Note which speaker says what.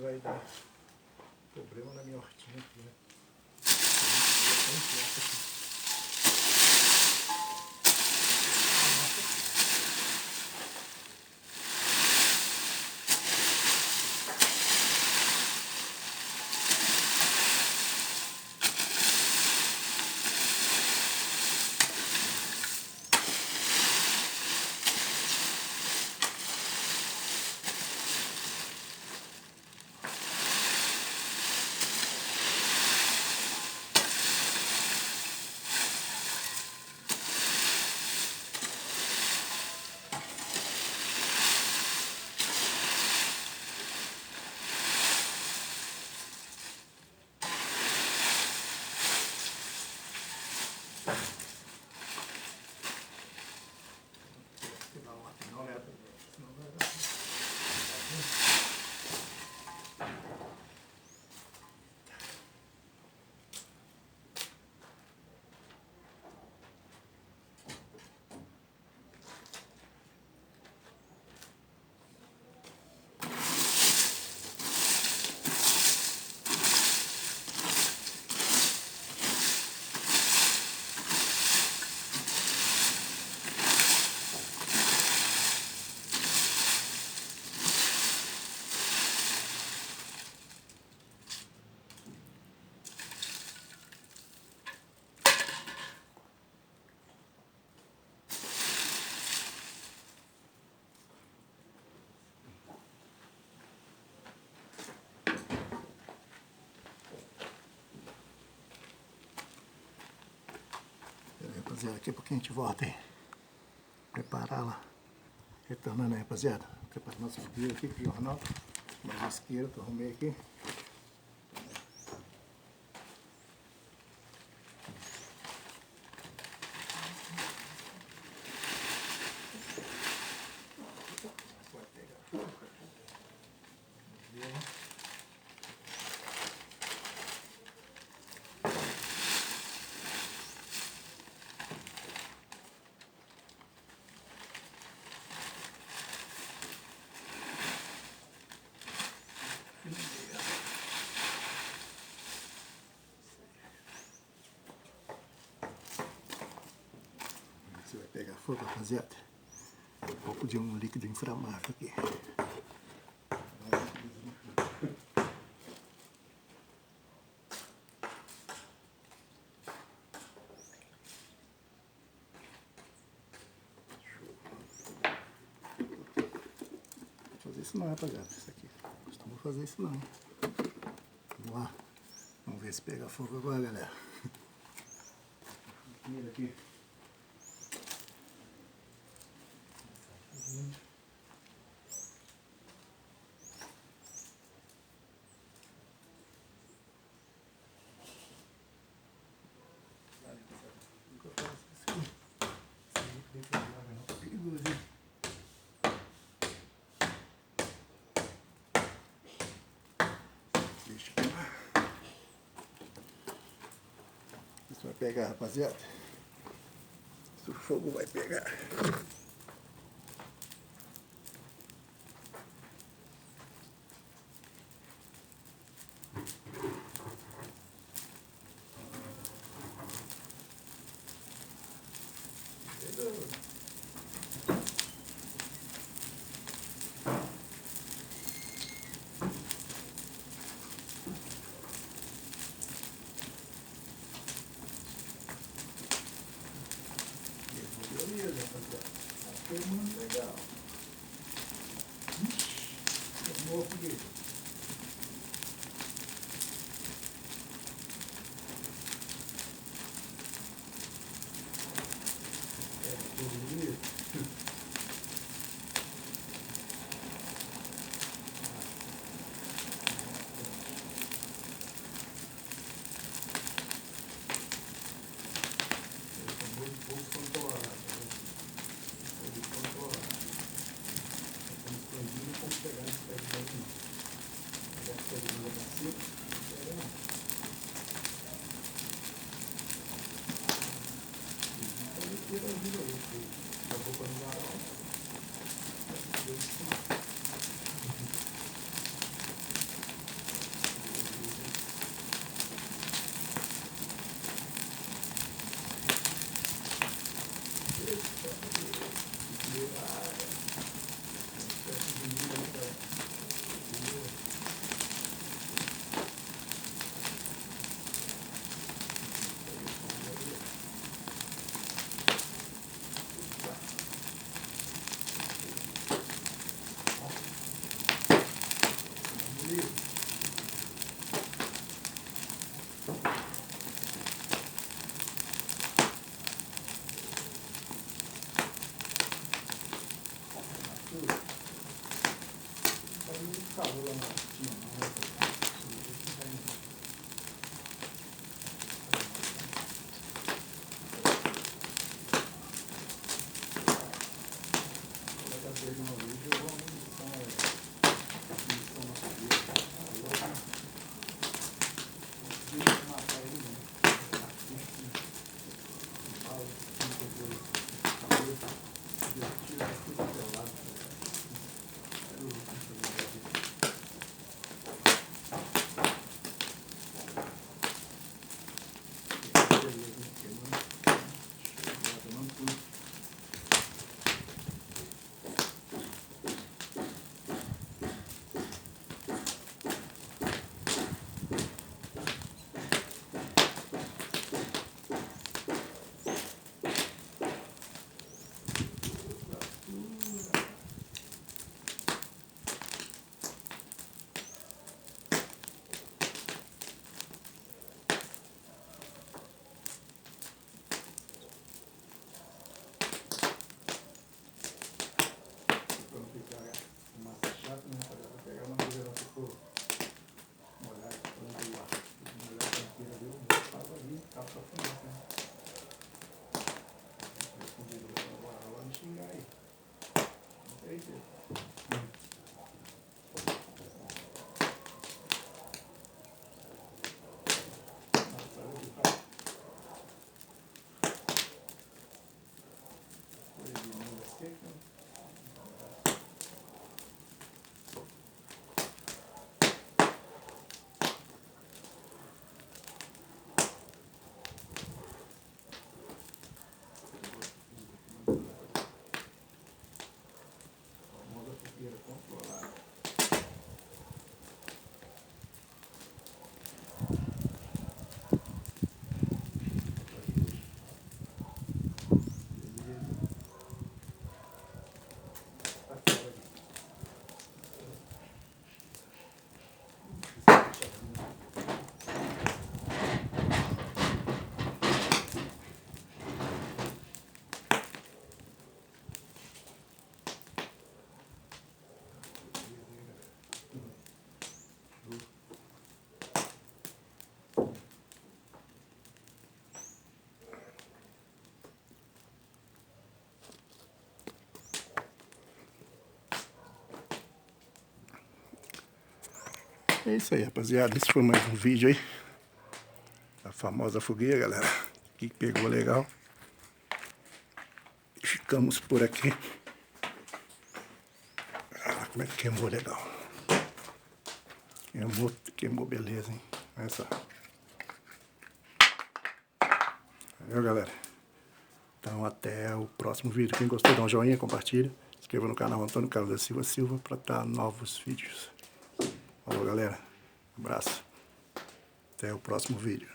Speaker 1: vai dar problema na minha hortinha aqui, né? Rapaziada, daqui a pouquinho a gente volta aí. Prepará-la. Retornando aí, rapaziada. Preparar nosso isqueiro aqui pro jornal. Mais isqueiro que eu arrumei aqui. Você vai pegar fogo, rapaziada. Um pouco de um líquido inflamável aqui. Não vou fazer isso não, rapaziada. Isso aqui. Não costumo fazer isso não. Vamos lá. Vamos ver se pega fogo agora, galera. Primeiro aqui. Isso vai pegar, rapaziada. O fogo vai pegar. Beleza, rapaziada. Tá queimando legal. Queimou o foguete. Pegar esse pé de não. É isso aí, rapaziada. Esse foi mais um vídeo aí. A famosa fogueira, galera. Que pegou legal. Ficamos por aqui. Ah, como é que queimou legal. Queimou beleza, hein? Olha só. Valeu, galera. Então até o próximo vídeo. Quem gostou, dá um joinha, compartilha. Se inscreva no canal Antônio Carlos da Silva Silva para estar novos vídeos. Falou, galera. Um abraço. Até o próximo vídeo.